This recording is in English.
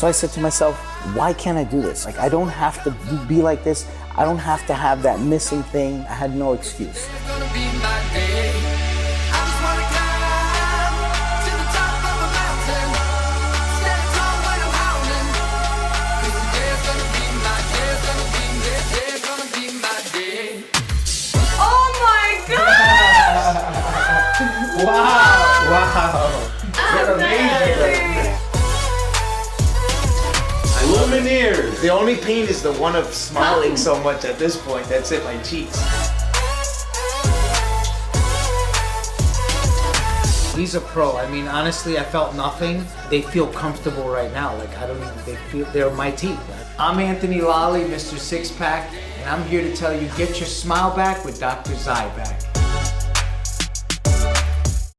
So I said to myself, why can't I do this? Like, I don't have to be like this. I don't have to have that missing thing. I had no excuse. Wow! You're amazing! Veneers. The only pain is the one of smiling so much at this point. That's it, my cheeks. He's a pro. I mean, honestly, I felt nothing. They feel comfortable right now. Like, I don't even, they're my teeth. I'm Anthony Lally, Mr. Six Pack, and I'm here to tell you, get your smile back with Dr. ZaibakK.